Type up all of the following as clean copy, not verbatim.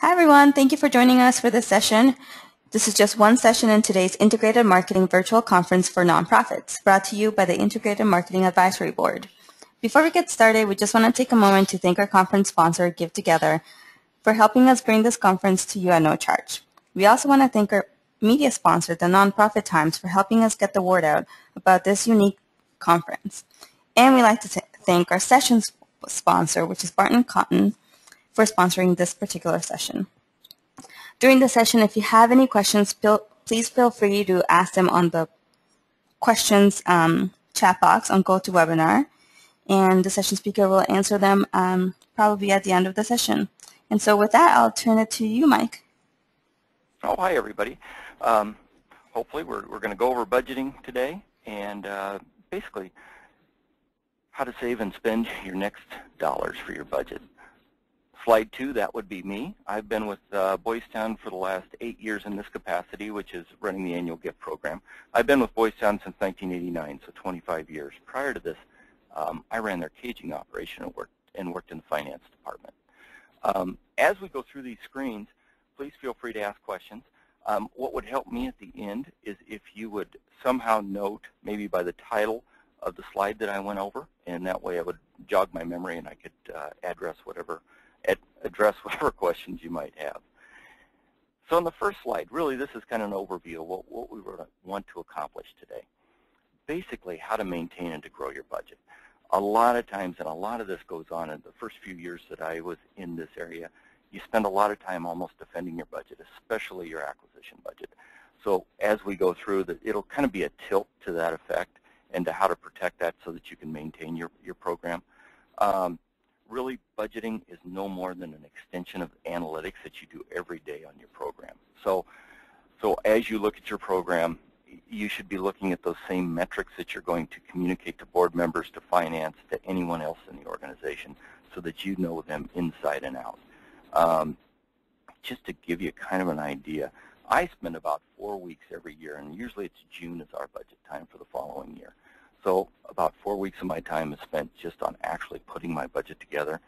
Hi everyone, thank you for joining us for this session. This is just one session in today's Integrated Marketing Virtual Conference for Nonprofits, brought to you by the Integrated Marketing Advisory Board. Before we get started, we just want to take a moment to thank our conference sponsor, Give Together, for helping us bring this conference to you at no charge. We also want to thank our media sponsor, the Nonprofit Times, for helping us get the word out about this unique conference. And we'd like to thank our session sponsor, which is Barton Cotton, for sponsoring this particular session. During the session, if you have any questions, please feel free to ask them on the questions chat box on GoToWebinar, and the session speaker will answer them probably at the end of the session. And so with that, I'll turn it to you, Mike. Oh, hi, everybody. Hopefully we're going to go over budgeting today and basically how to save and spend your next dollars for your budget. Slide 2, that would be me. I've been with Boys Town for the last 8 years in this capacity, which is running the annual gift program. I've been with Boys Town since 1989, so 25 years. Prior to this, I ran their caging operation and worked in the finance department. As we go through these screens, please feel free to ask questions. What would help me at the end is if you would somehow note, maybe by the title of the slide that I went over, and that way I would jog my memory and I could address whatever questions you might have. So on the first slide, really this is kind of an overview of what we want to accomplish today. Basically, how to maintain and to grow your budget. A lot of times, and a lot of this goes on in the first few years that I was in this area, you spend a lot of time almost defending your budget, especially your acquisition budget. So as we go through, it'll kind of be a tilt to that effect and to how to protect that so that you can maintain your program. Really, budgeting is no more than an extension of analytics that you do every day on your program. So as you look at your program, you should be looking at those same metrics that you're going to communicate to board members, to finance, to anyone else in the organization so that you know them inside and out. Just to give you kind of an idea, I spend about 4 weeks every year, and usually it's June is our budget time for the following year. So about 4 weeks of my time is spent just on actually putting my budget together.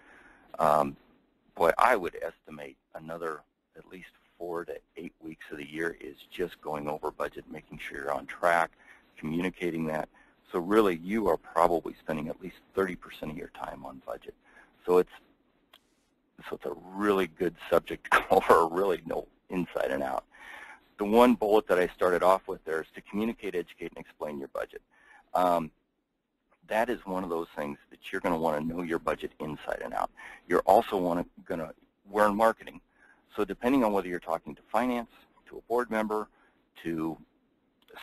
Boy, I would estimate another at least 4 to 8 weeks of the year is just going over budget, making sure you're on track, communicating that. So really, you are probably spending at least 30% of your time on budget. So it's a really good subject to go over, really know inside and out. The one bullet that I started off with there is to communicate, educate, and explain your budget. That is one of those things that you're going to want to know your budget inside and out. You're also we're in marketing. So depending on whether you're talking to finance, to a board member, to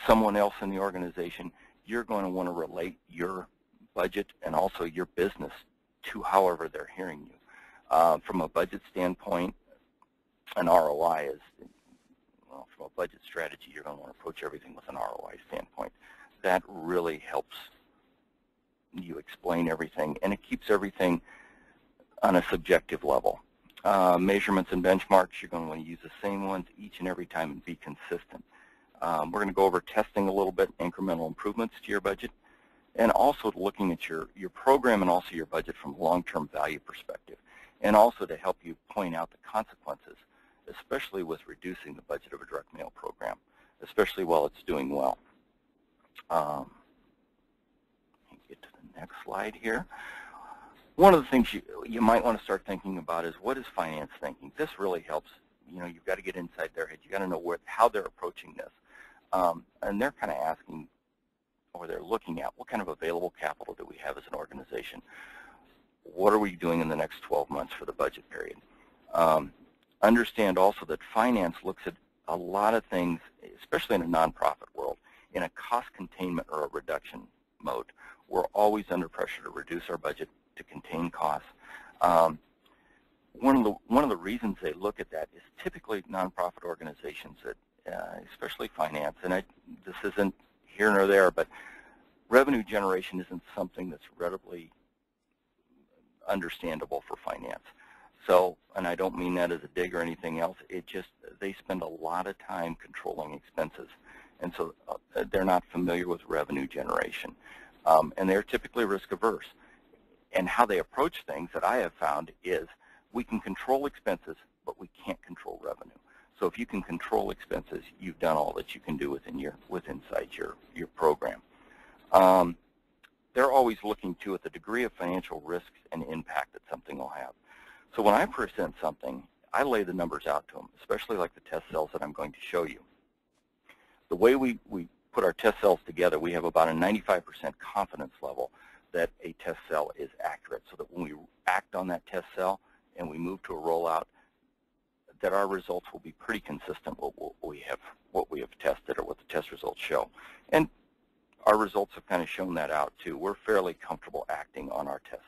someone else in the organization, you're going to want to relate your budget and also your business to however they're hearing you. From a budget standpoint, an ROI is, well, from a budget strategy, you're going to want to approach everything with an ROI standpoint. That really helps you explain everything, and it keeps everything on a subjective level. Measurements and benchmarks, you're going to want to use the same ones each and every time and be consistent. We're going to go over testing a little bit, incremental improvements to your budget, and also looking at your program and also your budget from a long-term value perspective, and also to help you point out the consequences, especially with reducing the budget of a direct mail program, especially while it's doing well. Let me get to the next slide here. One of the things you might want to start thinking about is, what is finance thinking? This really helps. You know, you've got to get inside their head. You've got to know how they're approaching this. And they're kind of asking, or they're looking at, what kind of available capital do we have as an organization? What are we doing in the next 12 months for the budget period? Understand also that finance looks at a lot of things, especially in a nonprofit world, in a cost containment or a reduction mode. We're always under pressure to reduce our budget, to contain costs. One of the reasons they look at that is typically nonprofit organizations that, especially finance, and this isn't here nor there, but revenue generation isn't something that's readily understandable for finance. So, and I don't mean that as a dig or anything else, it just, they spend a lot of time controlling expenses. And so they're not familiar with revenue generation. And they're typically risk averse. And how they approach things that I have found is, we can control expenses, but we can't control revenue. So if you can control expenses, you've done all that you can do inside your program. They're always looking too at the degree of financial risks and impact that something will have. So when I present something, I lay the numbers out to them, especially like the test cells that I'm going to show you. The way we put our test cells together, we have about a 95% confidence level that a test cell is accurate, so that when we act on that test cell and we move to a rollout, that our results will be pretty consistent with what we have tested or what the test results show. And our results have kind of shown that out too. We're fairly comfortable acting on our tests.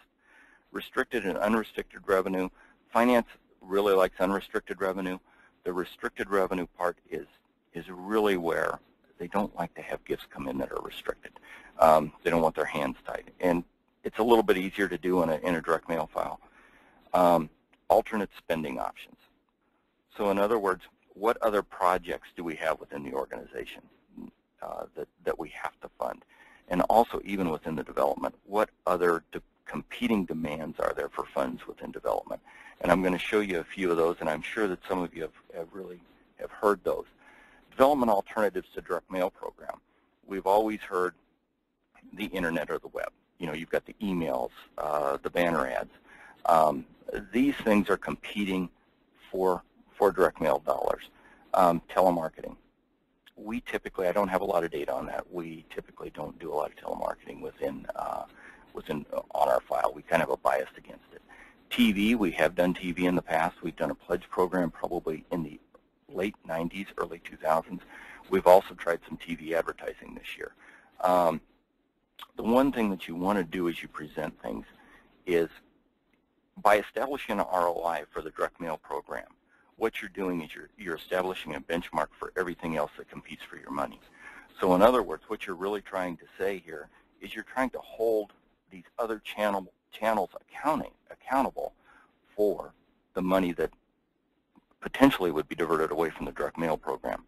Restricted and unrestricted revenue. Finance really likes unrestricted revenue. The restricted revenue part is really where they don't like to have gifts come in that are restricted. They don't want their hands tied. And it's a little bit easier to do in a direct mail file. Alternate spending options. So in other words, what other projects do we have within the organization that we have to fund? And also, even within the development, what other competing demands are there for funds within development? And I'm going to show you a few of those, and I'm sure that some of you have heard those. Development alternatives to direct mail program. We've always heard the internet or the web. You know, you've got the emails, the banner ads. These things are competing for direct mail dollars. Telemarketing. We typically, I don't have a lot of data on that. We typically don't do a lot of telemarketing within on our file. We kind of have a bias against it. TV, we have done TV in the past. We've done a pledge program probably in the late 90s, early 2000s. We've also tried some TV advertising this year. The one thing that you want to do as you present things is by establishing an ROI for the direct mail program, what you're doing is you're establishing a benchmark for everything else that competes for your money. So in other words, what you're really trying to say here is you're trying to hold these other channels accountable for the money that potentially would be diverted away from the direct mail program.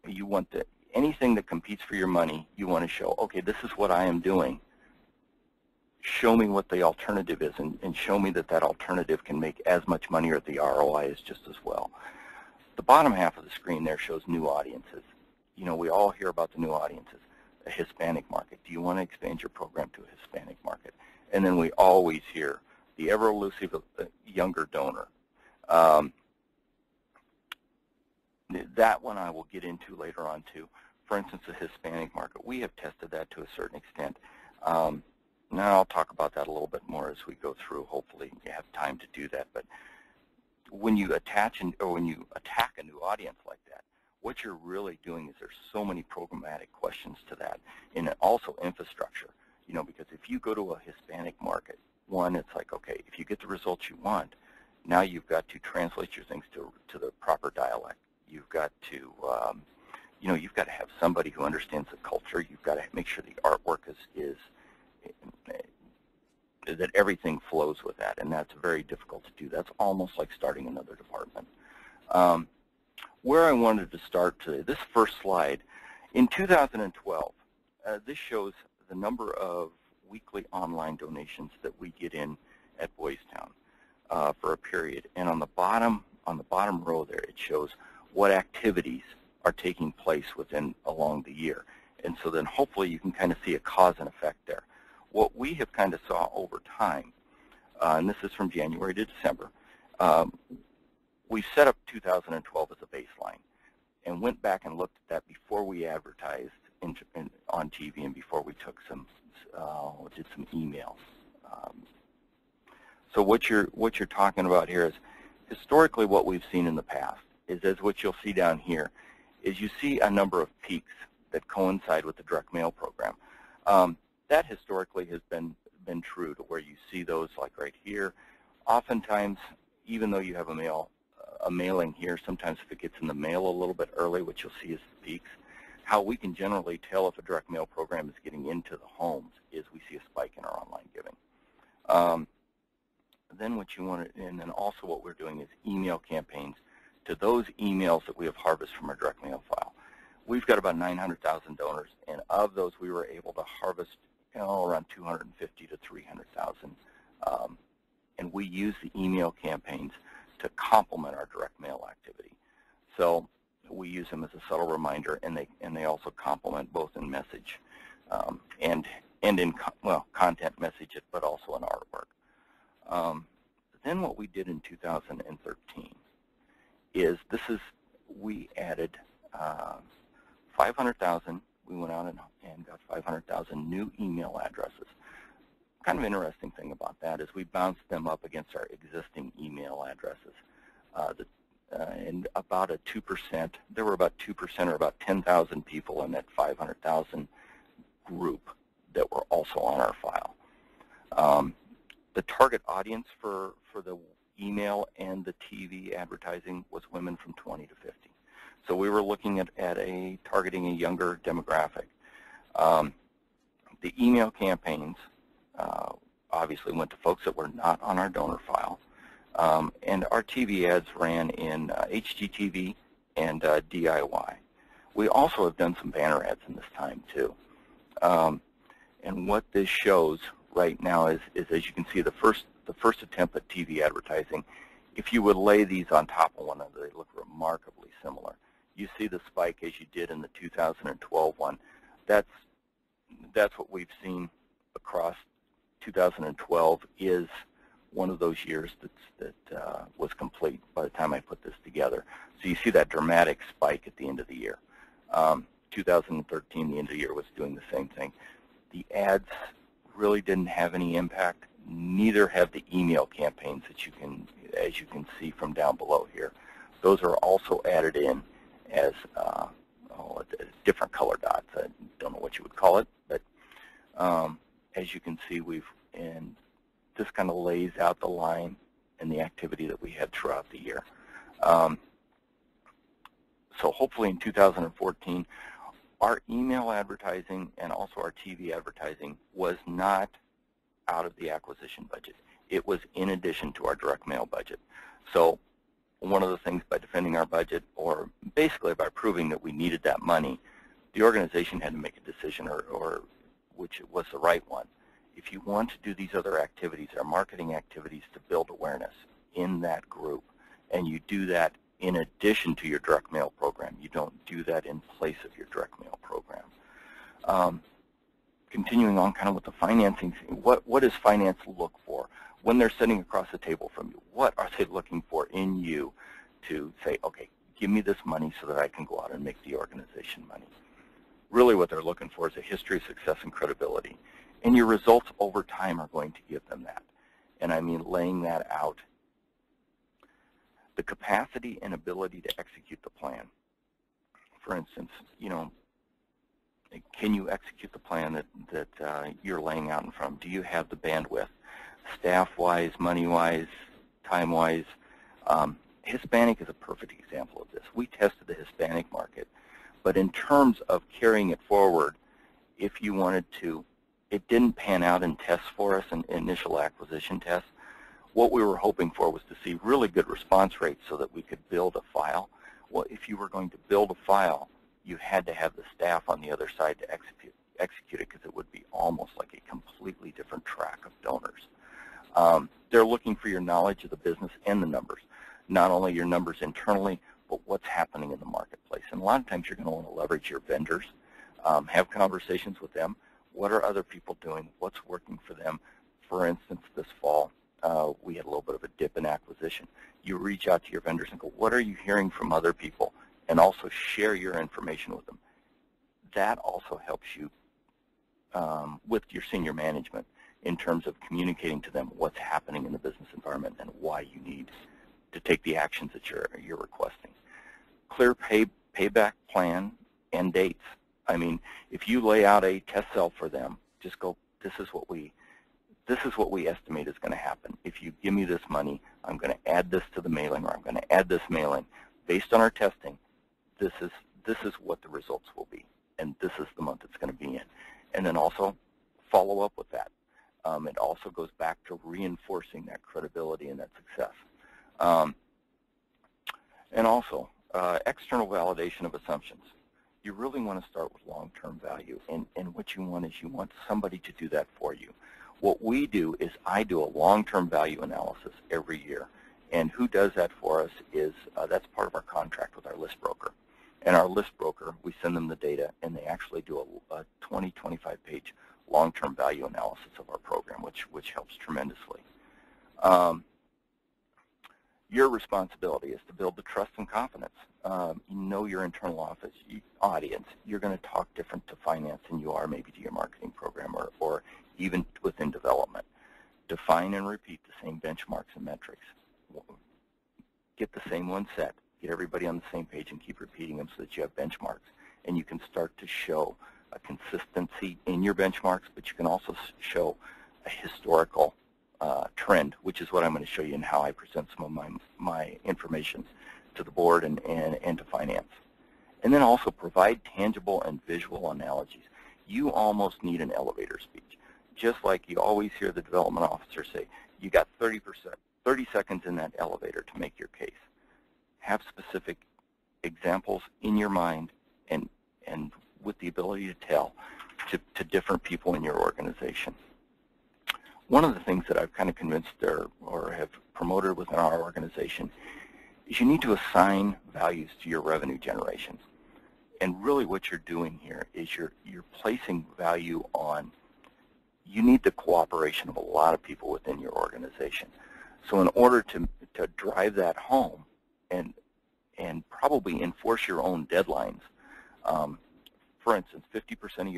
You want anything that competes for your money, you want to show, okay, this is what I am doing. Show me what the alternative is, and show me that alternative can make as much money, or the ROI is just as well. The bottom half of the screen there shows new audiences. You know, we all hear about the new audiences. A Hispanic market. Do you want to expand your program to a Hispanic market? And then we always hear the ever-elusive younger donor. That one I will get into later on too. For instance, the Hispanic market. We have tested that to a certain extent. Now I'll talk about that a little bit more as we go through. Hopefully you have time to do that. But when you attach or when you attack a new audience like that, what you're really doing is there's so many programmatic questions to that, and also infrastructure. You know, because if you go to a Hispanic market, one, it's like, okay, if you get the results you want, now you've got to translate your things to the proper dialect. You've got to, you know, you've got to have somebody who understands the culture. You've got to make sure the artwork is that everything flows with that, and that's very difficult to do. That's almost like starting another department. Where I wanted to start today, this first slide, in 2012, this shows the number of weekly online donations that we get in at Boys Town for a period, and on the bottom row there, it shows what activities are taking place along the year, and so then hopefully you can kind of see a cause and effect there. What we have kind of saw over time, and this is from January to December, we set up 2012 as a baseline and went back and looked at that before we advertised on TV and before we took did some emails. So what you're talking about here is historically what we've seen in the past is, as what you'll see down here, is you see a number of peaks that coincide with the direct mail program. That historically has been true, to where you see those like right here. Oftentimes, even though you have a mailing here, sometimes if it gets in the mail a little bit early, what you'll see is the peaks. How we can generally tell if a direct mail program is getting into the homes is we see a spike in our online giving. Then what you want to, and then also what we're doing is email campaigns to those emails that we have harvested from our direct mail file. We've got about 900,000 donors, and of those we were able to harvest around 250 to 300,000 and we use the email campaigns to complement our direct mail activity. So we use them as a subtle reminder, and they also complement both in message and in content message, but also in artwork. Then what we did in 2013 is we added 500,000. We went out and got 500,000 new email addresses. Kind of interesting thing about that is we bounced them up against our existing email addresses. And about a 2%, there were about 2% or about 10,000 people in that 500,000 group that were also on our file. The target audience for the email and the TV advertising was women from 20 to 50. So we were looking at targeting a younger demographic. The email campaigns obviously went to folks that were not on our donor file. And our TV ads ran in HGTV and DIY. We also have done some banner ads in this time too. And what this shows right now is as you can see, the first attempt at TV advertising, if you would lay these on top of one another, they look remarkably similar. You see the spike as you did in the 2012 one. That's what we've seen across 2012 is one of those years that was complete by the time I put this together. So you see that dramatic spike at the end of the year. 2013, the end of the year, was doing the same thing. The ads really didn't have any impact. Neither have the email campaigns that as you can see from down below here. Those are also added in as different color dots. I don't know what you would call it, but as you can see, this kind of lays out the line and the activity that we had throughout the year. So hopefully in 2014, our email advertising and also our TV advertising was not out of the acquisition budget. It was in addition to our direct mail budget. So one of the things, by defending our budget, or basically by proving that we needed that money, the organization had to make a decision, or which was the right one. If you want to do these other activities, our marketing activities, to build awareness in that group, and you do that in addition to your direct mail program. You don't do that in place of your direct mail program. Continuing on kind of with the financing, what does finance look for? When they're sitting across the table from you, what are they looking for in you to say, okay, give me this money so that I can go out and make the organization money? Really what they're looking for is a history of success and credibility. And your results over time are going to give them that. And I mean laying that out. The capacity and ability to execute the plan. For instance, can you execute the plan that you're laying out in front? Do you have the bandwidth, staff-wise, money-wise, time-wise? Hispanic is a perfect example of this. We tested the Hispanic market, but in terms of carrying it forward, if you wanted to, it didn't pan out in tests for us, in initial acquisition tests. What we were hoping for was to see really good response rates so that we could build a file. Well, if you were going to build a file, you had to have the staff on the other side to execute it, because it would be almost like a completely different track of donors. They're looking for your knowledge of the business and the numbers, not only your numbers internally, but what's happening in the marketplace. And a lot of times you're going to want to leverage your vendors, have conversations with them. What are other people doing? What's working for them? For instance, this fall, we had a little bit of a dip in acquisition. You reach out to your vendors and go, what are you hearing from other people? And also share your information with them. That also helps you with your senior management in terms of communicating to them what's happening in the business environment and why you need to take the actions that you're requesting. Clear payback plan and dates. I mean, if you lay out a test cell for them, just go, this is what we estimate is going to happen. If you give me this money, I'm going to add this to the mailing, or I'm going to add this mailing. Based on our testing, this is what the results will be, and this is the month it's going to be in. And then also follow up with that. It also goes back to reinforcing that credibility and that success. And also, external validation of assumptions. You really want to start with long-term value, and what you want is you want somebody to do that for you. What we do is I do a long-term value analysis every year. And who does that for us is, that's part of our contract with our list broker. And our list broker, we send them the data, and they actually do a 20, 25-page long-term value analysis of our program, which helps tremendously. Your responsibility is to build the trust and confidence. You know your internal audience. You're going to talk different to finance than you are maybe to your marketing program or even within development. Define and repeat the same benchmarks and metrics. Get the same one set. Get everybody on the same page and keep repeating them so that you have benchmarks. And you can start to show a consistency in your benchmarks, but you can also show a historical trend, which is what I'm going to show you in how I present some of my information to the board and to finance. And then also provide tangible and visual analogies. You almost need an elevator speech. Just like you always hear the development officer say, you got 30 seconds in that elevator to make your case. Have specific examples in your mind and with the ability to tell to different people in your organization. One of the things that I've kind of convinced or have promoted within our organization is you need to assign values to your revenue generations. And really what you're doing here is you're placing value on, you need the cooperation of a lot of people within your organization. So in order to drive that home and probably enforce your own deadlines, for instance, 50%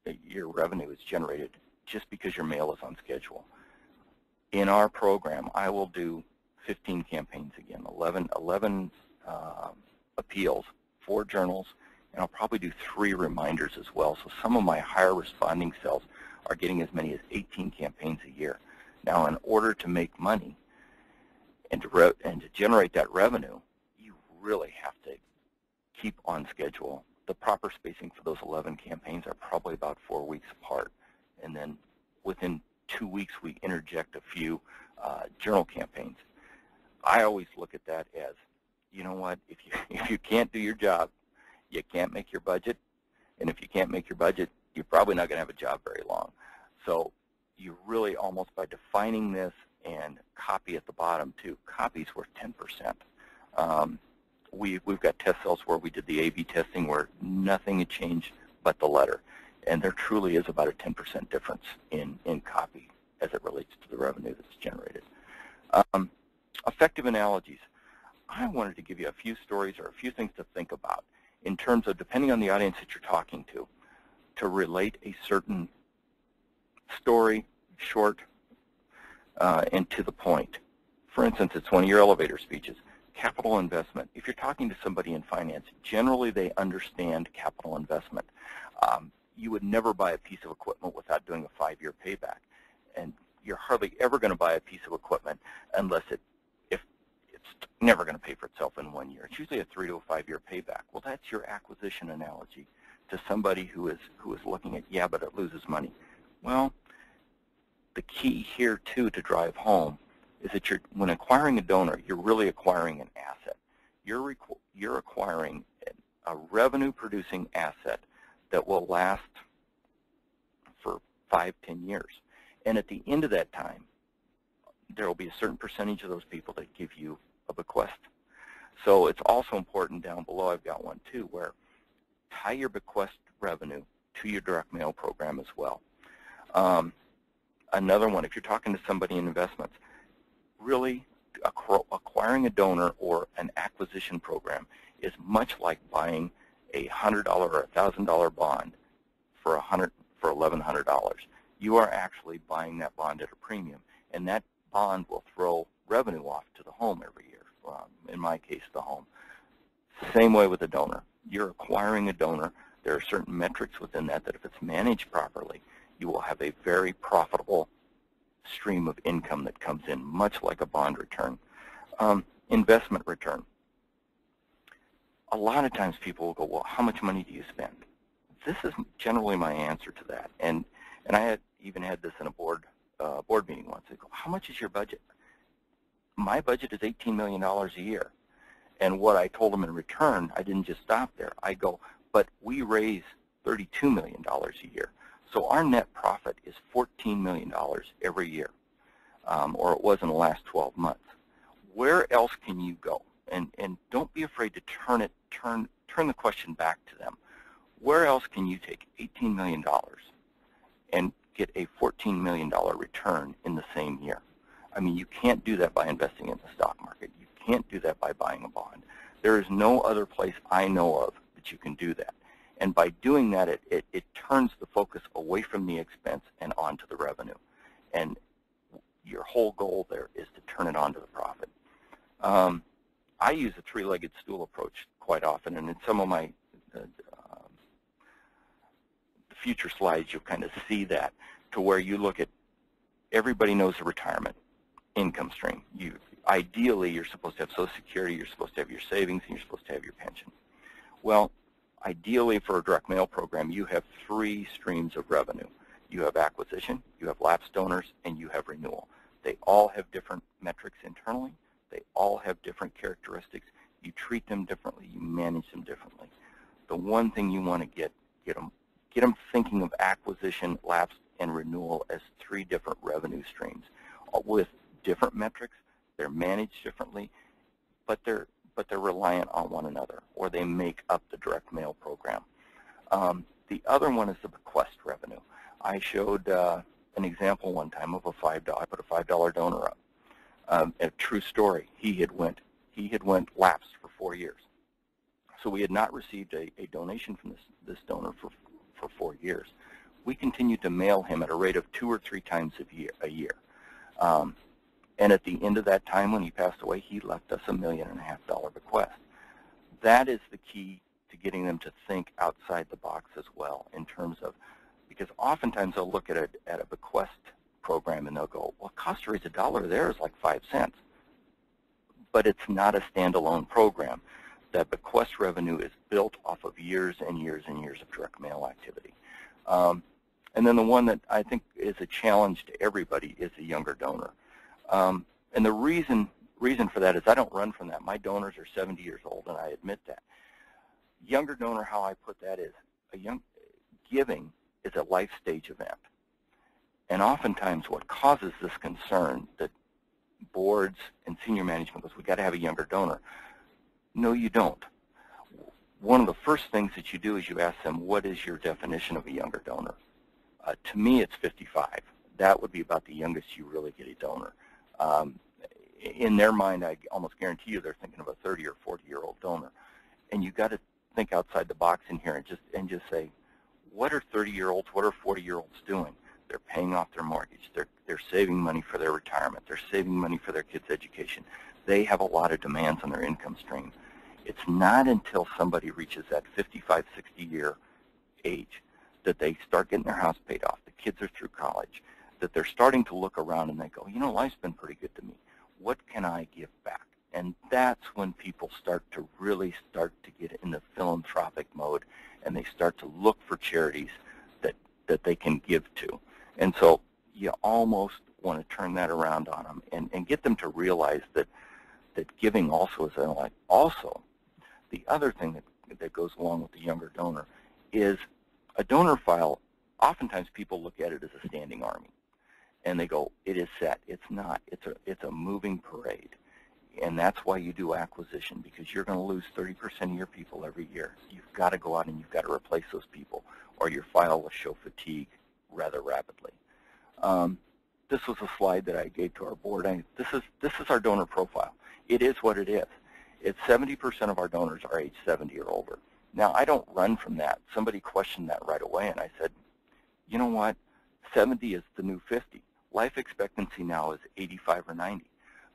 of your revenue is generated just because your mail is on schedule. In our program, I will do 15 campaigns again, 11 appeals, 4 journals, and I'll probably do 3 reminders as well. So some of my higher responding cells are getting as many as 18 campaigns a year. Now, in order to make money and to generate that revenue, you really have to keep on schedule. The proper spacing for those 11 campaigns are probably about 4 weeks apart. And then within 2 weeks, we interject a few journal campaigns. I always look at that as, you know what, if you can't do your job, you can't make your budget. And if you can't make your budget, you're probably not going to have a job very long. So you really almost, by defining this and copy at the bottom too, copy's worth 10%. We've got test cells where we did the A/B testing where nothing had changed but the letter. And there truly is about a 10% difference in copy as it relates to the revenue that's generated. Effective analogies. I wanted to give you a few stories or a few things to think about in terms of, depending on the audience that you're talking to relate a certain story, short, and to the point. For instance, it's one of your elevator speeches. Capital investment. If you're talking to somebody in finance, generally they understand capital investment. You would never buy a piece of equipment without doing a 5-year payback. And you're hardly ever going to buy a piece of equipment unless if it's never going to pay for itself in 1 year. It's usually a 3 to 5 year payback. Well, that's your acquisition analogy to somebody who is looking at, yeah, but it loses money. Well, the key here too to drive home is that when acquiring a donor, you're really acquiring an asset. You're acquiring a revenue-producing asset that will last for 5, 10 years. And at the end of that time, there will be a certain percentage of those people that give you a bequest. So it's also important down below, I've got one too, where tie your bequest revenue to your direct mail program as well. Another one, if you're talking to somebody in investments, really acquiring a donor or an acquisition program is much like buying a $100 or $1,000 bond for $1,100. You are actually buying that bond at a premium, and that bond will throw revenue off to the home every year. In my case, the home. Same way with a donor. You're acquiring a donor. There are certain metrics within that if it's managed properly, you will have a very profitable stream of income that comes in, much like a bond return. Investment return. A lot of times people will go, well, how much money do you spend? This is generally my answer to that. And I even had this in a board meeting once. They go, how much is your budget? My budget is $18 million a year. And what I told them in return, I didn't just stop there. I go, but we raise $32 million a year. So our net profit is $14 million every year, or it was in the last 12 months. Where else can you go? And don't be afraid to turn the question back to them. Where else can you take $18 million and get a $14 million return in the same year? I mean, you can't do that by investing in the stock market. You can't do that by buying a bond. There is no other place I know of that you can do that. And by doing that, it turns the focus away from the expense and onto the revenue. And your whole goal there is to turn it onto the profit. I use a three-legged stool approach quite often, and in some of my future slides, you'll kind of see that, to where you look at, everybody knows a retirement income stream. Ideally, you're supposed to have Social Security, you're supposed to have your savings, and you're supposed to have your pension. Well, ideally for a direct mail program, you have three streams of revenue. You have acquisition, you have lapsed donors, and you have renewal. They all have different metrics internally. They all have different characteristics. You treat them differently. You manage them differently. The one thing you want to get them thinking of acquisition, lapse, and renewal as three different revenue streams with different metrics. They're managed differently, but they're reliant on one another, or they make up the direct mail program. The other one is the bequest revenue. I showed an example one time of a $5. I put a $5 donor up. A true story. He had went lapsed for 4 years. So we had not received a donation from this donor for 4 years. We continued to mail him at a rate of 2 or 3 times a year. And at the end of that time, when he passed away, he left us a $1.5 million bequest. That is the key to getting them to think outside the box as well, in terms of, because oftentimes they'll look at a bequest program and they'll go, well, cost to raise $1 there is like 5 cents. But it's not a standalone program. That bequest revenue is built off of years and years and years of direct mail activity. And then the one that I think is a challenge to everybody is the younger donor. And the reason for that is I don't run from that. My donors are 70 years old, and I admit that. Younger donor, how I put that is, giving is a life stage event. And oftentimes what causes this concern that boards and senior management goes, we got to have a younger donor. No, you don't. One of the first things that you do is you ask them, what is your definition of a younger donor? To me, it's 55. That would be about the youngest you really get a donor. In their mind, I almost guarantee you they're thinking of a 30 or 40-year-old donor. And you got to think outside the box in here and just say, what are 30-year-olds, what are 40-year-olds doing? They're paying off their mortgage. They're saving money for their retirement. They're saving money for their kids' education. They have a lot of demands on their income stream. It's not until somebody reaches that 55, 60-year age that they start getting their house paid off, the kids are through college, that they're starting to look around and they go, you know, life's been pretty good to me. What can I give back? And that's when people really start to get in the philanthropic mode, and they start to look for charities that they can give to. And so you almost want to turn that around on them and get them to realize that giving also is like. Also, the other thing that goes along with the younger donor is a donor file. Oftentimes people look at it as a standing army, and they go, it is set. It's not. It's a moving parade. And that's why you do acquisition, because you're going to lose 30% of your people every year. You've got to go out and you've got to replace those people, or your file will show fatigue rather rapidly. This was a slide that I gave to our board. This is our donor profile. It is what it is. It's 70% of our donors are age 70 or older. Now, I don't run from that. Somebody questioned that right away, and I said, you know what? 70 is the new 50. Life expectancy now is 85 or 90.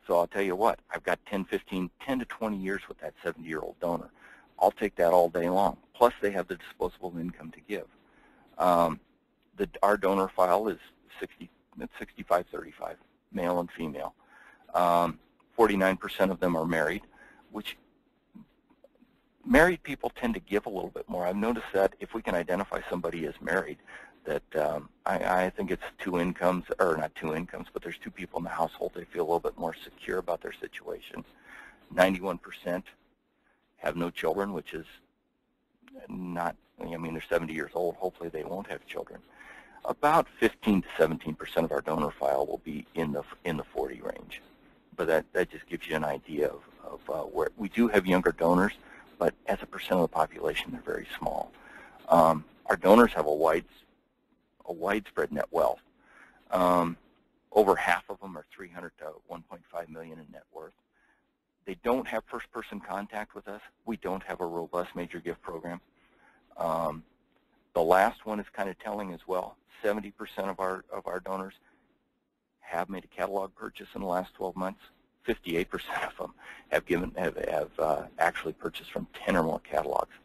So I'll tell you what, I've got 10 to 20 years with that 70-year-old donor. I'll take that all day long. Plus, they have the disposable income to give. Our donor file is 65-35, male and female. 49% of them are married, which married people tend to give a little bit more. I've noticed that if we can identify somebody as married, that I think it's 2 incomes, or not 2 incomes, but there's 2 people in the household. They feel a little bit more secure about their situation. 91% have no children, which is not, I mean, they're 70 years old. Hopefully they won't have children. About 15 to 17% of our donor file will be in the 40 range. But that just gives you an idea of where we do have younger donors, but as a percent of the population, they're very small. Our donors have a widespread net wealth. Over half of them are 300 to 1.5 million in net worth. They don't have first-person contact with us. We don't have a robust major gift program. The last one is kind of telling as well. 70% of our donors have made a catalog purchase in the last 12 months. 58% of them have actually purchased from 10 or more catalogs.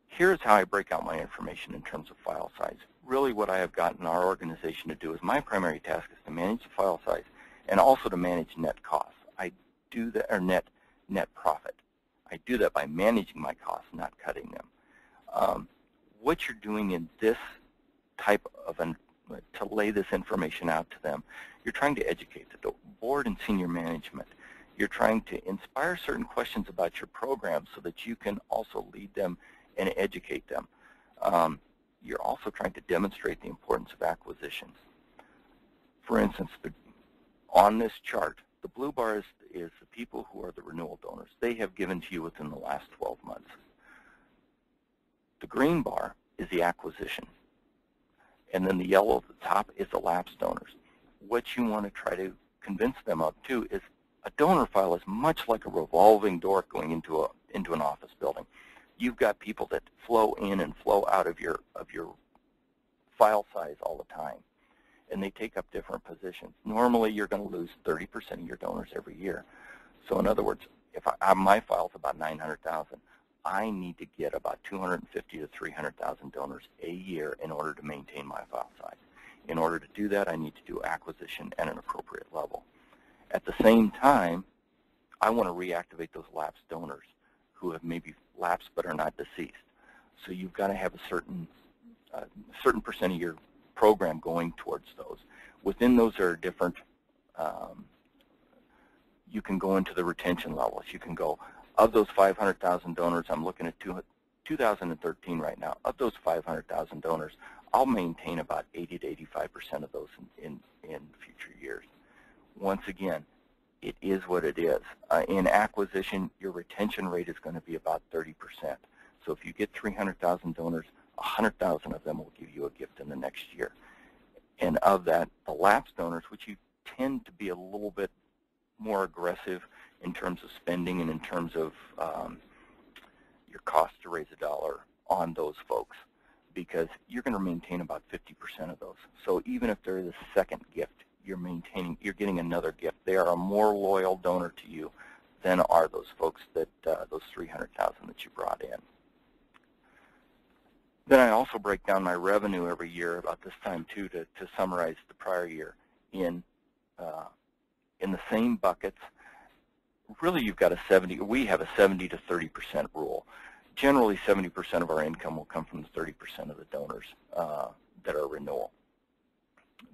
Here's how I break out my information in terms of file size. Really what I have gotten our organization to do is my primary task is to manage the file size and also to manage net costs. I do that, or net profit. I do that by managing my costs, not cutting them. What you're doing in this type of to lay this information out to them, you're trying to educate the board and senior management. You're trying to inspire certain questions about your program so that you can also lead them and educate them. You're also trying to demonstrate the importance of acquisitions. For instance, on this chart, the blue bar is the people who are the renewal donors. They have given to you within the last 12 months. The green bar is the acquisition. And then the yellow at the top is the lapsed donors. What you want to try to convince them of, too, is a donor file is much like a revolving door going into an office building. You've got people that flow in and flow out of your file size all the time, and they take up different positions. Normally, you're going to lose 30% of your donors every year. So in other words, if my file is about 900,000, I need to get about 250 to 300,000 donors a year in order to maintain my file size. In order to do that, I need to do acquisition at an appropriate level. At the same time, I want to reactivate those lapsed donors who have maybe lapsed but are not deceased. So you've got to have a certain percent of your program going towards those. Within those there are different, you can go into the retention levels. You can go, of those 500,000 donors, I'm looking at 2013 right now, of those 500,000 donors, I'll maintain about 80 to 85% of those in future years. Once again, it is what it is. In acquisition, your retention rate is going to be about 30%. So if you get 300,000 donors, 100,000 of them will give you a gift in the next year. And of that, the lapsed donors, which you tend to be a little bit more aggressive in terms of spending and in terms of your cost to raise a dollar on those folks, because you're going to maintain about 50% of those. So even if there is a second gift, you're getting another gift. They are a more loyal donor to you than are those folks that those 300,000 that you brought in. Then I also break down my revenue every year about this time too to summarize the prior year in the same buckets. Really, you've got we have a 70 to 30% rule. Generally, 70% of our income will come from the 30% of the donors that are renewal.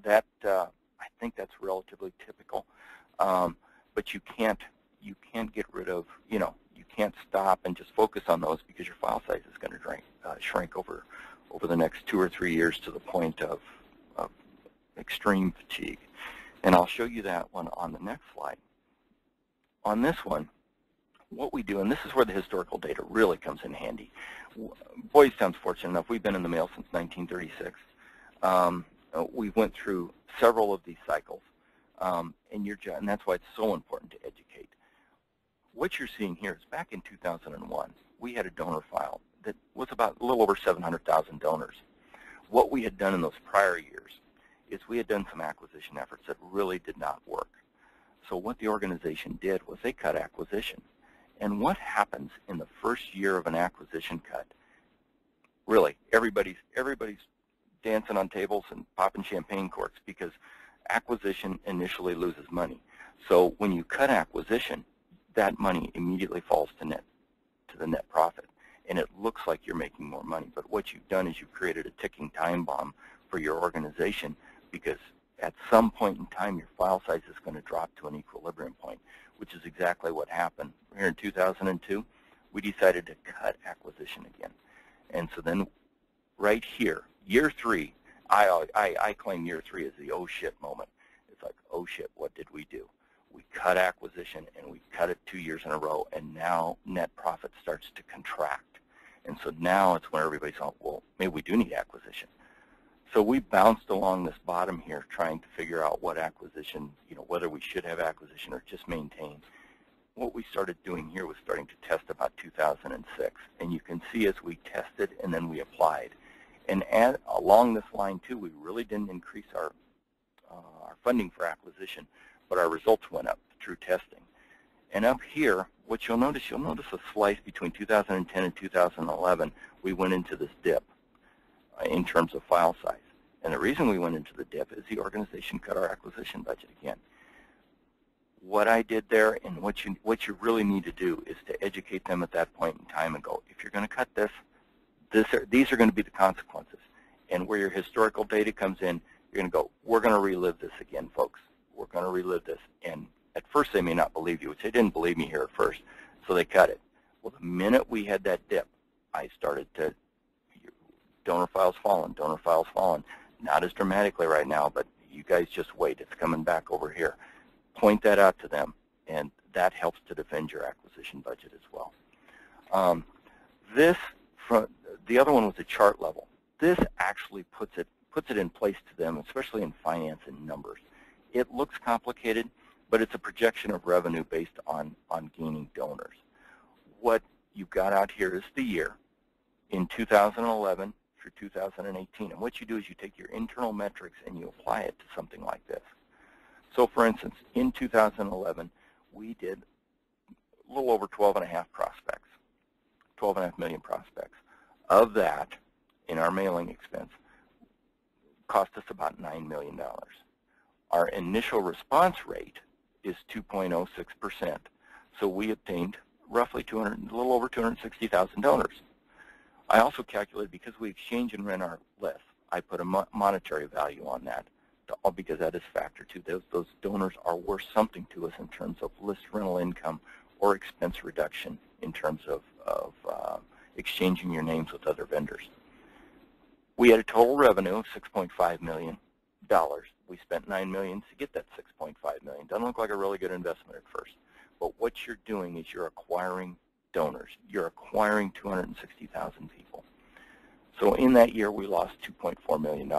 That I think that's relatively typical, but you can't get rid of, you can't stop and just focus on those because your file size is going to shrink over the next 2 or 3 years to the point of extreme fatigue. And I'll show you that one on the next slide. On this one, what we do, and this is where the historical data really comes in handy. Boys Town's fortunate enough, we've been in the mail since 1936. We went through several of these cycles, and that's why it's so important to educate. What you're seeing here is back in 2001, we had a donor file that was about a little over 700,000 donors. What we had done in those prior years is we had done some acquisition efforts that really did not work. So what the organization did was they cut acquisition. And what happens in the first year of an acquisition cut? Really, everybody's dancing on tables and popping champagne corks because acquisition initially loses money. So when you cut acquisition, that money immediately falls to the net profit. And it looks like you're making more money. But what you've done is you've created a ticking time bomb for your organization because at some point in time, your file size is going to drop to an equilibrium point, which is exactly what happened. Here in 2002, we decided to cut acquisition again. And so then right here, year 3, I claim year 3 is the oh shit moment. It's like, oh shit, what did we do? We cut acquisition, and we cut it 2 years in a row, and now net profit starts to contract. And so now it's when everybody's like, well, maybe we do need acquisition. So we bounced along this bottom here trying to figure out what acquisition, whether we should have acquisition or just maintain. What we started doing here was starting to test about 2006. And you can see as we tested and then we applied. And along this line, too, we really didn't increase our funding for acquisition, but our results went up through testing. And up here, what you'll notice a slice between 2010 and 2011. We went into this dip in terms of file size. And the reason we went into the dip is the organization cut our acquisition budget again. What I did there, and what you really need to do, is to educate them at that point in time and go, if you're going to cut this, these are going to be the consequences. And where your historical data comes in, you're going to go, we're going to relive this again, folks. We're going to relive this. And at first they may not believe you, which they didn't believe me here at first, so they cut it. Well, the minute we had that dip, I started to, donor files fallen, not as dramatically right now, but you guys just wait, it's coming back over here. Point that out to them, and that helps to defend your acquisition budget as well. The other one was the chart level. This actually puts it in place to them, especially in finance and numbers. It looks complicated, but it's a projection of revenue based on gaining donors. What you've got out here is the year in 2011 through 2018. And what you do is you take your internal metrics and you apply it to something like this. So for instance, in 2011, we did a little over 12.5 prospects, 12.5 million prospects. Of that, in our mailing expense, cost us about $9 million. Our initial response rate is 2.06%. So we obtained roughly a little over 260,000 donors. I also calculated, because we exchange and rent our list, I put a monetary value on that, because that is factor too. Those donors are worth something to us in terms of list rental income or expense reduction in terms of exchanging your names with other vendors. We had a total revenue of $6.5 million. We spent $9 million to get that $6.5 million. Doesn't look like a really good investment at first. But what you're doing is you're acquiring donors. You're acquiring 260,000 people. So in that year, we lost $2.4 million.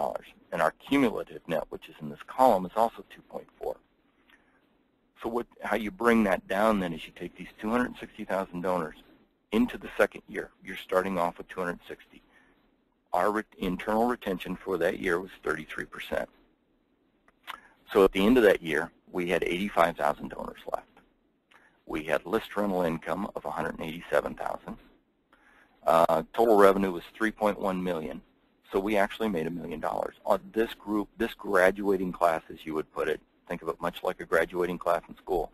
And our cumulative net, which is in this column, is also 2.4. So how you bring that down then is you take these 260,000 donors into the second year. You're starting off with 260. Our internal retention for that year was 33%. So at the end of that year, we had 85,000 donors left. We had list rental income of 187,000. Total revenue was 3.1 million. So we actually made $1 million. On this group, this graduating class, as you would put it, think of it much like a graduating class in school,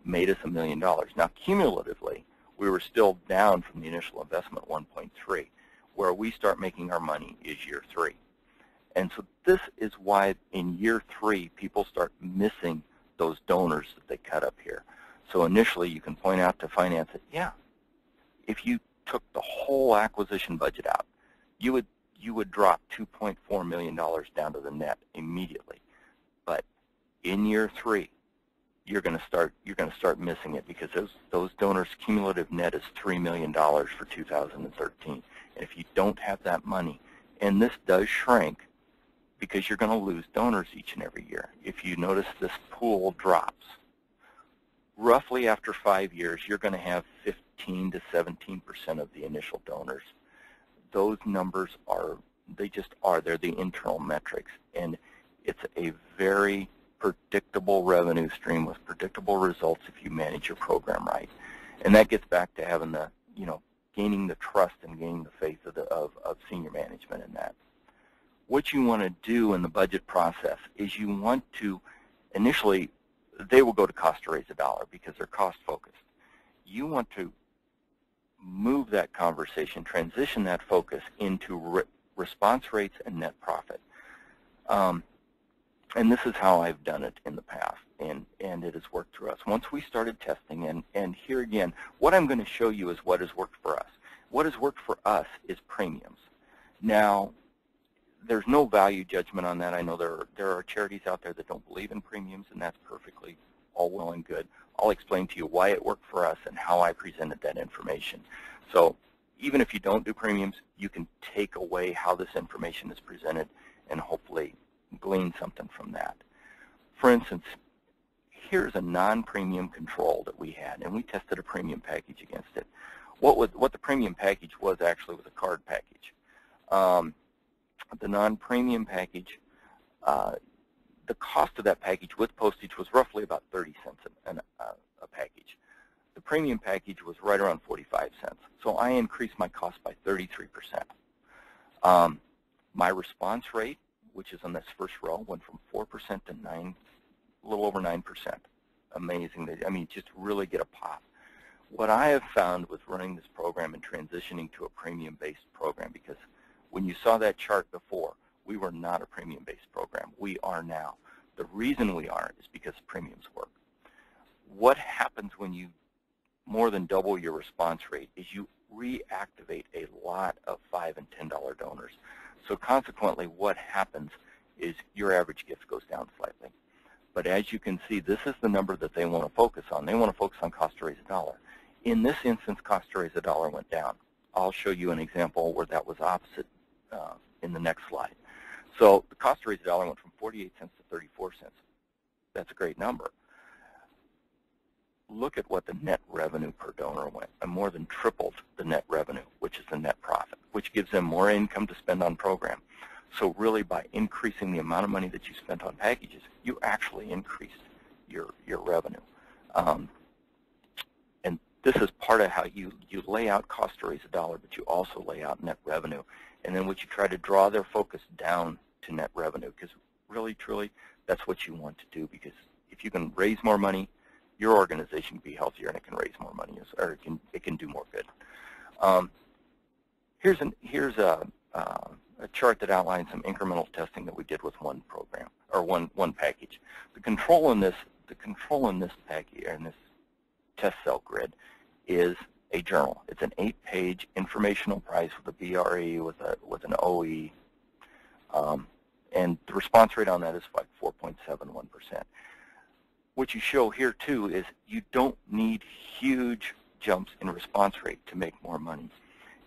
made us $1 million. Now, cumulatively, we were still down from the initial investment, 1.3. Where we start making our money is year 3. And so this is why in year 3, people start missing those donors that they cut up here. So initially, you can point out to finance that, yeah, if you took the whole acquisition budget out, you would drop $2.4 million down to the net immediately. But in year 3, you're going to start missing it, because those donors' cumulative net is $3 million for 2013. And if you don't have that money, and this does shrink, because you're going to lose donors each and every year. If you notice, this pool drops. Roughly after 5 years, you're going to have 15 to 17% of the initial donors. Those numbers they're the internal metrics, and it's a very predictable revenue stream with predictable results if you manage your program right. And that gets back to having the, gaining the trust and gaining the faith of senior management in that. What you want to do in the budget process is you want to, initially, they will go to cost to raise a dollar because they're cost focused. You want to move that conversation, transition that focus into response rates and net profit. And this is how I've done it in the past, and it has worked for us. Once we started testing, and here again, what I'm going to show you is what has worked for us. What has worked for us is premiums. Now, there's no value judgment on that. I know there are charities out there that don't believe in premiums, and that's perfectly all well and good. I'll explain to you why it worked for us and how I presented that information. So even if you don't do premiums, you can take away how this information is presented and hopefully glean something from that. For instance, here's a non-premium control that we had, and we tested a premium package against it. What the premium package was actually was a card package. The non-premium package, the cost of that package with postage was roughly about 30 cents a package. The premium package was right around 45 cents. So I increased my cost by 33%. My response rate, which is on this first row, went from 4% to a little over 9%. Amazing. I mean, just really get a pop. What I have found with running this program and transitioning to a premium-based program, because when you saw that chart before, we were not a premium-based program. We are now. The reason we are is because premiums work. What happens when you more than double your response rate is you reactivate a lot of $5 and $10 donors. So consequently, what happens is your average gift goes down slightly. But as you can see, this is the number that they want to focus on. They want to focus on cost to raise $1. In this instance, cost to raise $1 went down. I'll show you an example where that was opposite in the next slide. So the cost to raise $1 went from 48 cents to 34 cents. That's a great number. Look at what the net revenue per donor went. I more than tripled the net revenue, which is the net profit, which gives them more income to spend on program. So really, by increasing the amount of money that you spent on packages, you actually increased your revenue. And this is part of how you lay out cost to raise $1, but you also lay out net revenue. And then what you try to draw their focus down to net revenue, because really, truly, that's what you want to do. Because if you can raise more money, your organization can be healthier and it can raise more money, or it can do more good. Here's a chart that outlines some incremental testing that we did with one program or one package. The control in this package, or in this test cell grid, is a journal. It's an 8-page informational price with a BRE with an OE, and the response rate on that is like 4.71%. What you show here too is you don't need huge jumps in response rate to make more money.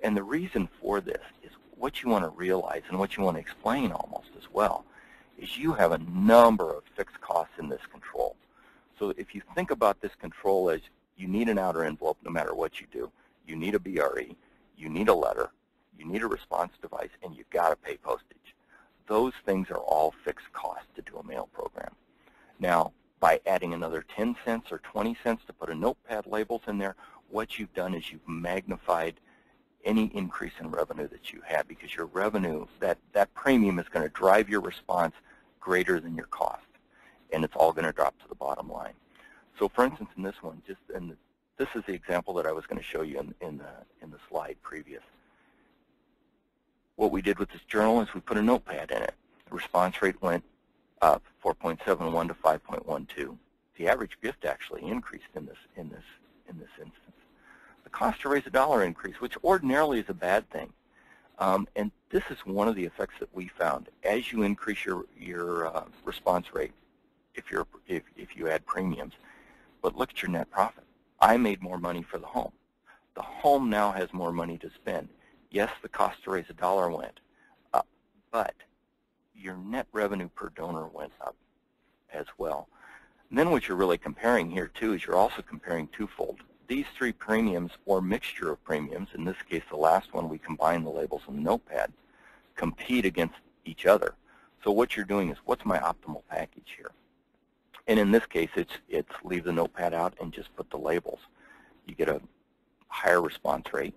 And the reason for this is what you want to realize and what you want to explain almost as well is you have a number of fixed costs in this control. So if you think about this control as you need an outer envelope no matter what you do, you need a BRE, you need a letter, you need a response device, and you've got to pay postage. Those things are all fixed costs to do a mail program. Now, by adding another 10 cents or 20 cents to put a notepad labels in there, what you've done is you've magnified any increase in revenue that you had, because your revenue, that premium is going to drive your response greater than your cost, and it's all going to drop to the bottom line. So for instance, in this one, this is the example that I was going to show you in the slide previous. What we did with this journal is we put a notepad in it. The response rate went up 4.71 to 5.12. The average gift actually increased in this instance. The cost to raise $1 increase, which ordinarily is a bad thing. And this is one of the effects that we found. As you increase your response rate, if you add premiums, but look at your net profit. I made more money for the home. The home now has more money to spend. Yes, the cost to raise $1 went up, but your net revenue per donor went up as well. And then what you're really comparing here too is you're also comparing twofold. These 3 premiums, or mixture of premiums, in this case the last one we combine the labels in the notepad, compete against each other. So what you're doing is, what's my optimal package here? And in this case, it's leave the notepad out and just put the labels. You get a higher response rate.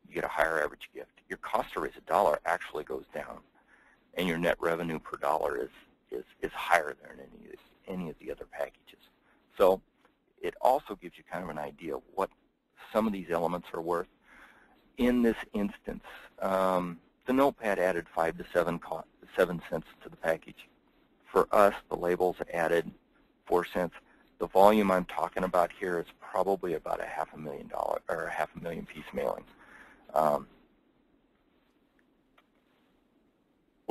You get a higher average gift. Your cost to raise $1 actually goes down, and your net revenue per dollar is higher than any of the other packages. So it also gives you kind of an idea of what some of these elements are worth. In this instance, the notepad added 5 to 7 cents to the package. For us, the labels added 4 cents. The volume I'm talking about here is probably about a $500,000 or a 500,000 piece mailing.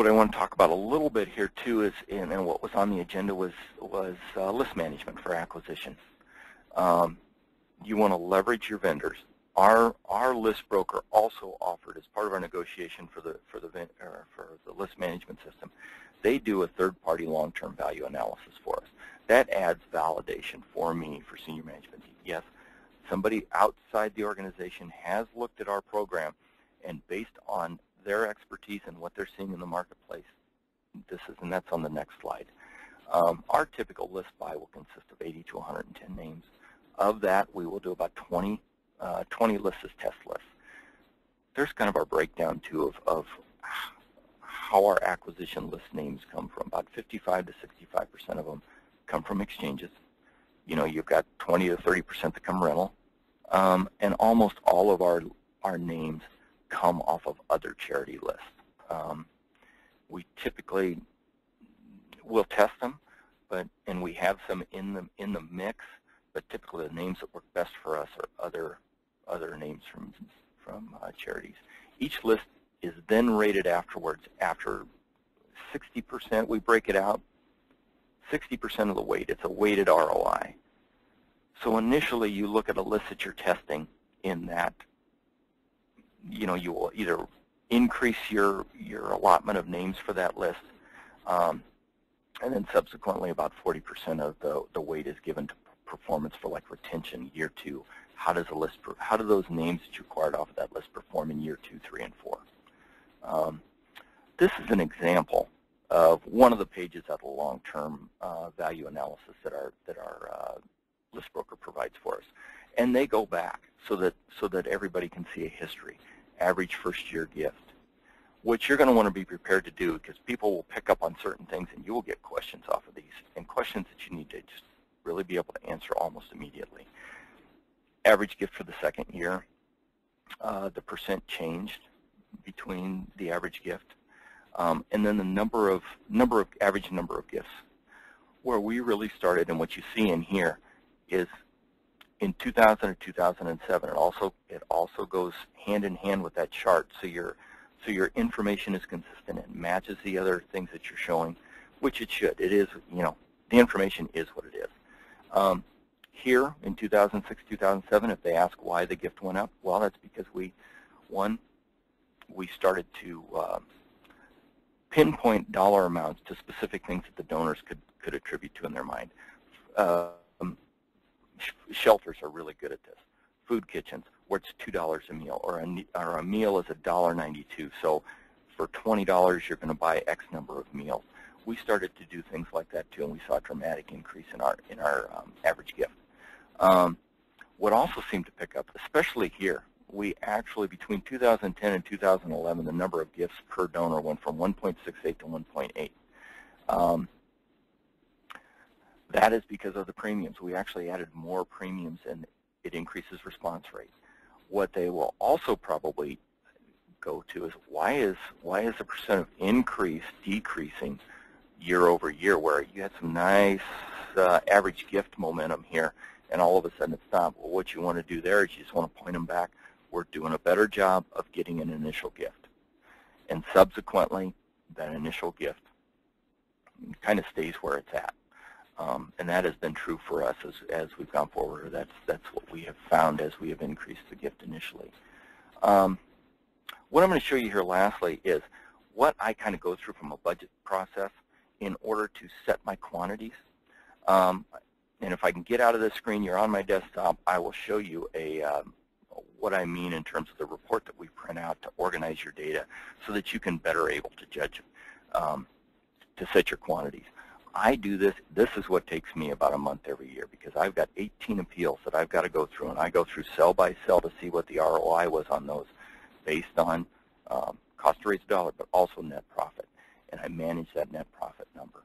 What I want to talk about a little bit here too is, and what was on the agenda was list management for acquisition. You want to leverage your vendors. Our list broker also offered, as part of our negotiation for the list management system, they do a third-party long-term value analysis for us. That adds validation for me, for senior management. Yes, somebody outside the organization has looked at our program, and based on their expertise and what they're seeing in the marketplace, and that's on the next slide. Our typical list buy will consist of 80 to 110 names. Of that, we will do about 20 lists as test lists. There's kind of our breakdown too of how our acquisition list names come from. About 55 to 65% of them come from exchanges. You know, you've got 20 to 30% that come rental, and almost all of our names come off of other charity lists. We typically will test them, and we have some in the mix, but typically the names that work best for us are other names from charities. Each list is then rated afterwards. After 60%, we break it out. 60% of the weight, it's a weighted ROI. So initially, you look at a list that you're testing in that, you know, you will either increase your allotment of names for that list, and then subsequently about 40% of the weight is given to performance for like retention, year 2. How do those names that you acquired off of that list perform in year 2, 3, and 4? This is an example of one of the pages of the long-term value analysis that our list broker provides for us, and they go back so that everybody can see a history. Average first-year gift. What you're going to want to be prepared to do, because people will pick up on certain things, and you will get questions off of these, and questions that you need to just really be able to answer almost immediately. Average gift for the second year, the percent changed between the average gift, and then the average number of gifts. Where we really started, and what you see in here is in 2000 or 2007. It also goes hand in hand with that chart. So your information is consistent. It matches the other things that you're showing, which it should. It is, you know, the information is what it is. Here in 2006, 2007, if they ask why the gift went up, well, that's because we started to pinpoint dollar amounts to specific things that the donors could attribute to in their mind. Shelters are really good at this. Food kitchens, where it's $2 a meal, or a meal is $1.92. So for $20, you're going to buy X number of meals. We started to do things like that too, and we saw a dramatic increase in our average gift. What also seemed to pick up, especially here, we actually, between 2010 and 2011, the number of gifts per donor went from 1.68 to 1.8. That is because of the premiums. We actually added more premiums, and it increases response rate. What they will also probably go to is why is the percent of increase decreasing year over year, where you had some nice average gift momentum here, and all of a sudden it stopped. Well, what you want to do there is you just want to point them back. We're doing a better job of getting an initial gift, and subsequently that initial gift kind of stays where it's at. And that has been true for us as we've gone forward. That's what we have found as we have increased the gift initially. What I'm going to show you here lastly is what I kind of go through from a budget process in order to set my quantities. And if I can get out of this screen, you're on my desktop, I will show you what I mean in terms of the report that we print out to organize your data so that you can better able to judge, to set your quantities. I do this. This is what takes me about a month every year, because I've got 18 appeals that I've got to go through, and I go through cell by cell to see what the ROI was on those based on cost to raise a dollar, but also net profit, and I manage that net profit number.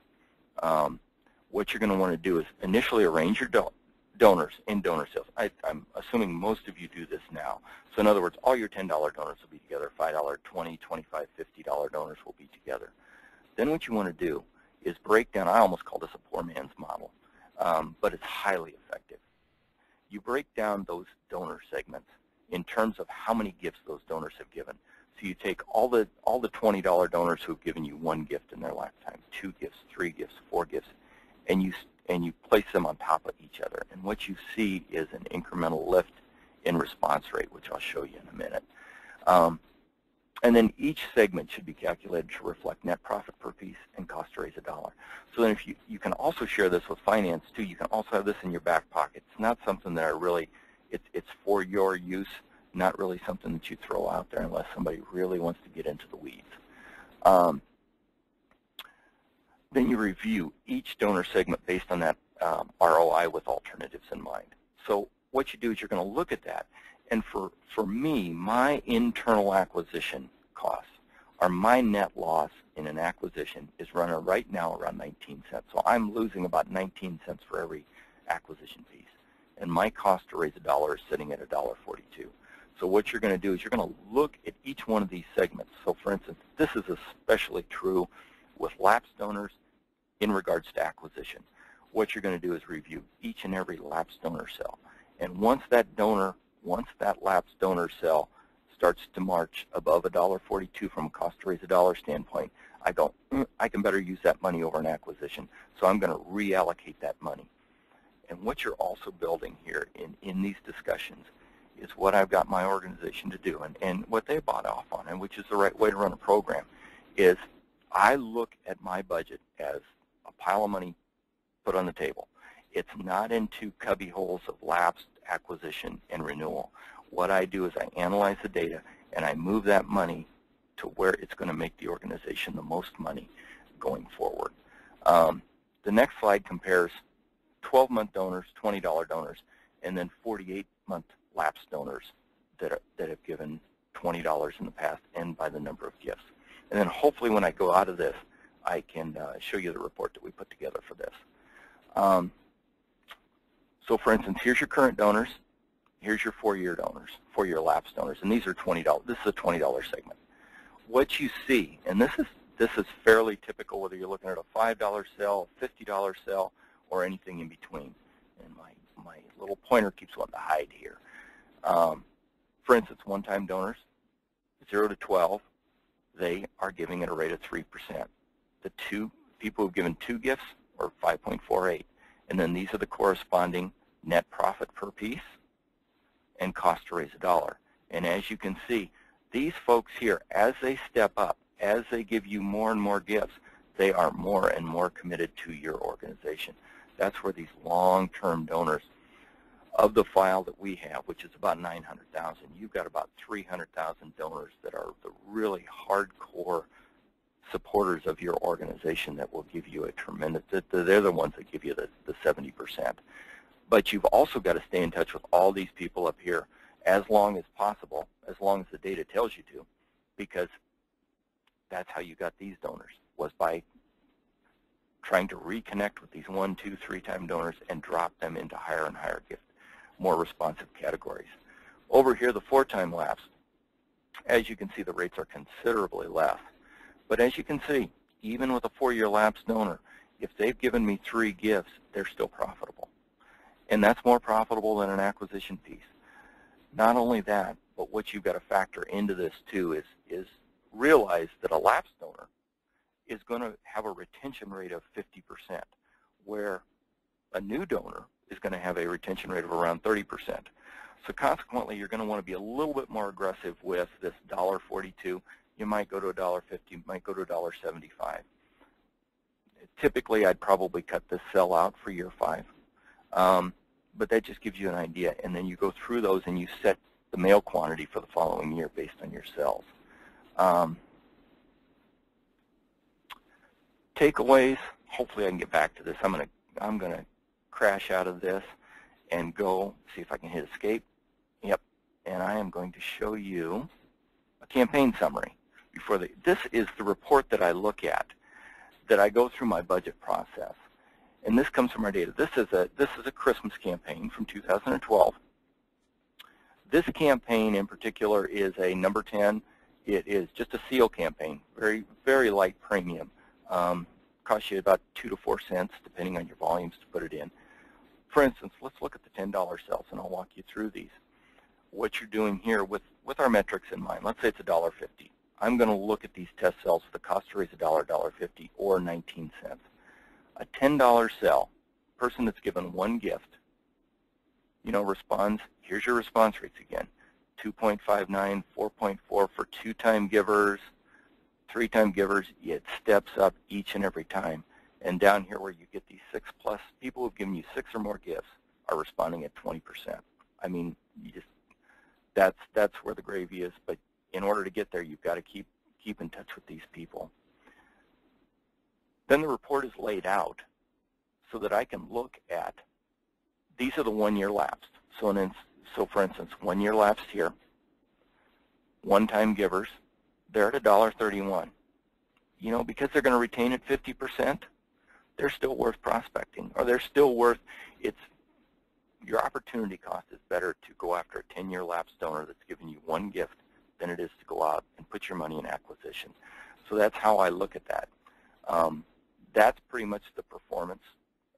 What you're going to want to do is initially arrange your donors in donor sales. I'm assuming most of you do this now. So in other words, all your $10 donors will be together, $5, $20, $25, $50 donors will be together. Then what you want to do is break down, I almost call this a poor man's model, but it's highly effective. You break down those donor segments in terms of how many gifts those donors have given. So you take all the $20 donors who've given you 1 gift in their lifetime, 2 gifts, 3 gifts, 4 gifts, and you place them on top of each other. And what you see is an incremental lift in response rate, which I'll show you in a minute. And then each segment should be calculated to reflect net profit per piece and cost to raise a dollar. So then if you can also share this with finance too. You can also have this in your back pocket. It's not something that it's for your use, not really something that you throw out there unless somebody really wants to get into the weeds. Then you review each donor segment based on that ROI with alternatives in mind. So what you do is you're going to look at that. And for me, my internal acquisition costs, or my net loss in an acquisition, is running right now around 19 cents. So I'm losing about 19 cents for every acquisition piece. And my cost to raise a dollar is sitting at $1.42. So what you're going to do is you're going to look at each one of these segments. So for instance, this is especially true with lapsed donors in regards to acquisition. What you're going to do is review each and every lapsed donor cell. And once that lapsed donor cell starts to march above $1.42 from a cost to raise a dollar standpoint, I go, I can better use that money over an acquisition. So I'm going to reallocate that money. And what you're also building here in these discussions is what I've got my organization to do, and what they bought off on, and which is the right way to run a program, is I look at my budget as a pile of money put on the table. It's not into cubby holes of lapsed, acquisition, and renewal. What I do is I analyze the data, and I move that money to where it's going to make the organization the most money going forward. The next slide compares 12-month donors, $20 donors, and then 48-month lapsed donors that have given $20 in the past, and by the number of gifts. And then hopefully when I go out of this, I can show you the report that we put together for this. So for instance, here's your current donors. Here's your 4-year donors, 4-year lapsed donors, and these are $20. This is a $20 segment. What you see, and this is fairly typical whether you're looking at a $5 sale, $50 sale, or anything in between. And my little pointer keeps wanting to hide here. For instance, one-time donors, 0 to 12, they are giving at a rate of 3%. The 2 people who've given 2 gifts are 5.48. And then these are the corresponding net profit per piece and cost to raise a dollar. And as you can see, these folks here, as they step up, as they give you more and more gifts, they are more and more committed to your organization. That's where these long-term donors, of the file that we have, which is about 900,000, you've got about 300,000 donors that are the really hardcore supporters of your organization that will give you a tremendous, they're the ones that give you the 70%. But you've also got to stay in touch with all these people up here as long as possible, as long as the data tells you to, because that's how you got these donors, was by trying to reconnect with these 1, 2, 3-time donors and drop them into higher and higher gift, more responsive categories. Over here, the 4-time lapse, as you can see, the rates are considerably less. But as you can see, even with a 4-year lapse donor, if they've given me 3 gifts, they're still profitable. And that's more profitable than an acquisition piece. Not only that, but what you've got to factor into this too is realize that a lapse donor is going to have a retention rate of 50%, where a new donor is going to have a retention rate of around 30%. So consequently, you're going to want to be a little bit more aggressive with this $1.42. You might go to $1.50, you might go to $1.75. Typically, I'd probably cut this cell out for year 5. But that just gives you an idea. And then you go through those and you set the mail quantity for the following year based on your cells. Takeaways, hopefully I can get back to this. I'm going to crash out of this and go see if I can hit escape. Yep. And I am going to show you a campaign summary. This is the report that I look at, that I go through my budget process. And this comes from our data. This is a Christmas campaign from 2012. This campaign in particular is a number 10. It is just a seal campaign, very, very light premium. Costs you about 2 to 4 cents, depending on your volumes to put it in. For instance, let's look at the $10 cells, and I'll walk you through these. what you're doing here with our metrics in mind. Let's say it's $1.50. I'm going to look at these test cells with the cost to raise $1, $1.50, or 19 cents. A $10 cell, person that's given one gift, responds, here's your response rates again, 2.59, 4.4 for 2-time givers, 3-time givers. It steps up each and every time. And down here where you get these 6+ people who've given you 6 or more gifts are responding at 20%. I mean, that's where the gravy is. But in order to get there, you've got to keep in touch with these people. Then the report is laid out so that I can look at, these are the 1-year lapsed. So for instance, 1 year lapsed here, 1-time givers, they're at $1.31. Because they're going to retain at 50%, they're still worth prospecting, or they're still worth, your opportunity cost is better to go after a 10-year lapsed donor that's given you one gift than it is to go out and put your money in acquisition. So that's how I look at that. That's pretty much the performance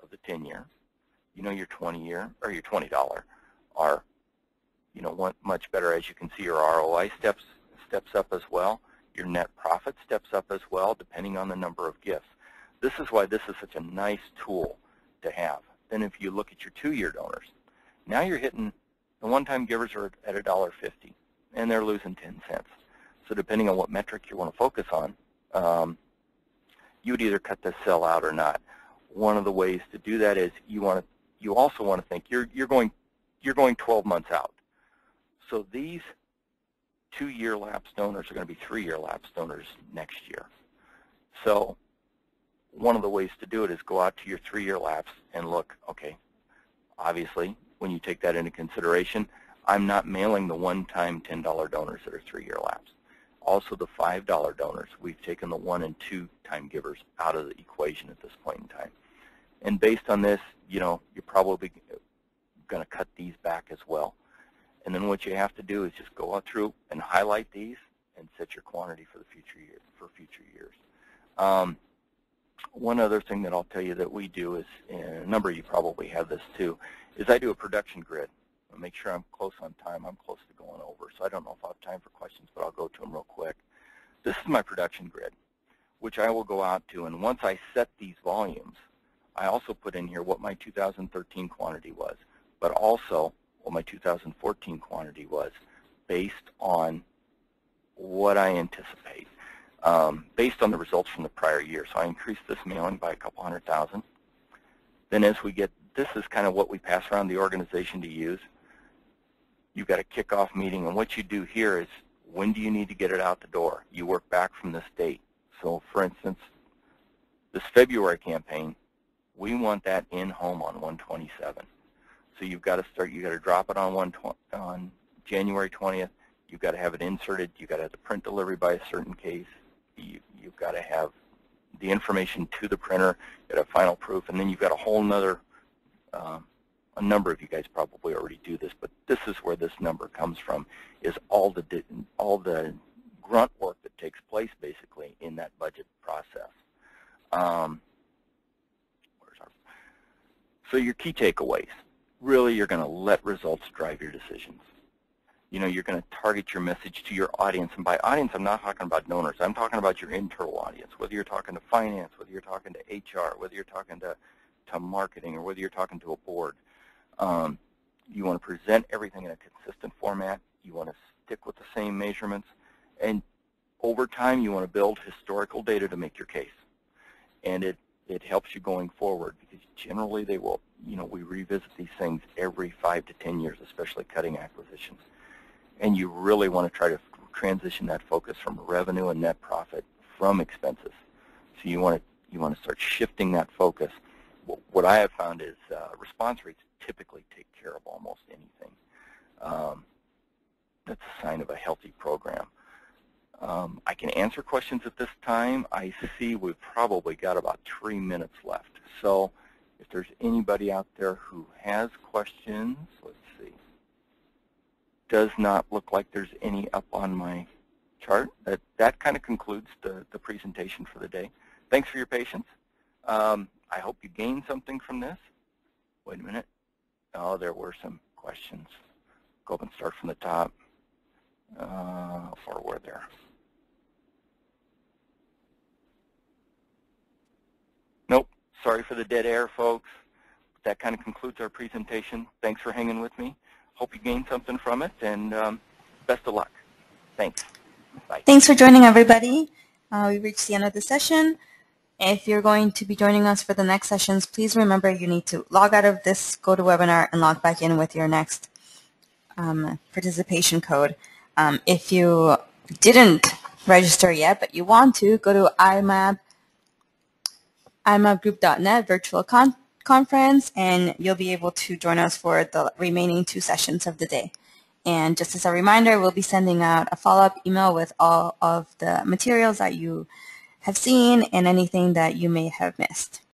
of the 10-year. Your 20-year or your $20 are, much better. As you can see, your ROI steps up as well. Your net profit steps up as well, depending on the number of gifts. This is why this is such a nice tool to have. Then if you look at your 2-year donors, now you're hitting, the 1-time givers are at $1.50, and they're losing 10 cents. So depending on what metric you want to focus on, you would either cut this cell out or not. One of the ways to do that is you also want to think you're going 12 months out. So these 2-year lapsed donors are going to be 3-year lapsed donors next year. So one of the ways to do it is go out to your 3-year lapse and look, okay, obviously, when you take that into consideration, I'm not mailing the one-time $10 donors that are 3-year lapse. Also the $5 donors, we've taken the 1 and 2-time givers out of the equation at this point in time. And based on this, you're probably going to cut these back as well. And then what you have to do is just go out through and highlight these and set your quantity for the future years. One other thing that I'll tell you that we do is, and a number of you probably have this too, is I do a production grid. I'll make sure I'm close on time. I'm close to going over, so I don't know if I'll have time for questions, but I'll go to them real quick. This is my production grid, which I will go out to, and once I set these volumes, I also put in here what my 2013 quantity was, but also what my 2014 quantity was based on what I anticipate, based on the results from the prior year. So I increased this mailing by a couple 100,000. Then as we get, this is kind of what we pass around the organization to use. You've got a kickoff meeting, and what you do here is, when do you need to get it out the door? You work back from this date. So for instance, this February campaign, we want that in home on 1/27. So you've got to drop it on January 20th. You've got to have it inserted. You've got to have the print delivery by a certain case. You've got to have the information to the printer. You've got a final proof, and then you've got a whole nother, a number of you guys probably already do this, but this is where this number comes from, is all the grunt work that takes place basically in that budget process. So your key takeaways. Really, you're going to let results drive your decisions. You're going to target your message to your audience. And by audience, I'm not talking about donors. I'm talking about your internal audience, whether you're talking to finance, whether you're talking to HR, whether you're talking to marketing, or whether you're talking to a board. You want to present everything in a consistent format. You want to stick with the same measurements. And over time, you want to build historical data to make your case. And it helps you going forward, because generally they will, we revisit these things every 5 to 10 years, especially cutting acquisitions. And you really want to try to transition that focus from revenue and net profit from expenses. So you want to start shifting that focus. What I have found is response rates typically take care of almost anything. That's a sign of a healthy program. I can answer questions at this time. I see we've probably got about 3 minutes left. So if there's anybody out there who has questions, let's see. Does not look like there's any up on my chart. That kind of concludes the presentation for the day. Thanks for your patience. I hope you gained something from this. Wait a minute. Oh, there were some questions. go up and start from the top. Forward there. Nope, sorry for the dead air, folks. That kind of concludes our presentation. Thanks for hanging with me. Hope you gained something from it, and best of luck. Thanks. Bye. Thanks for joining, everybody. We reached the end of the session. If you're going to be joining us for the next sessions, please remember you need to log out of this GoToWebinar and log back in with your next participation code. If you didn't register yet, but you want to, go to imapgroup.net virtual conference, and you'll be able to join us for the remaining 2 sessions of the day. And just as a reminder, we'll be sending out a follow-up email with all of the materials that you have seen and anything that you may have missed.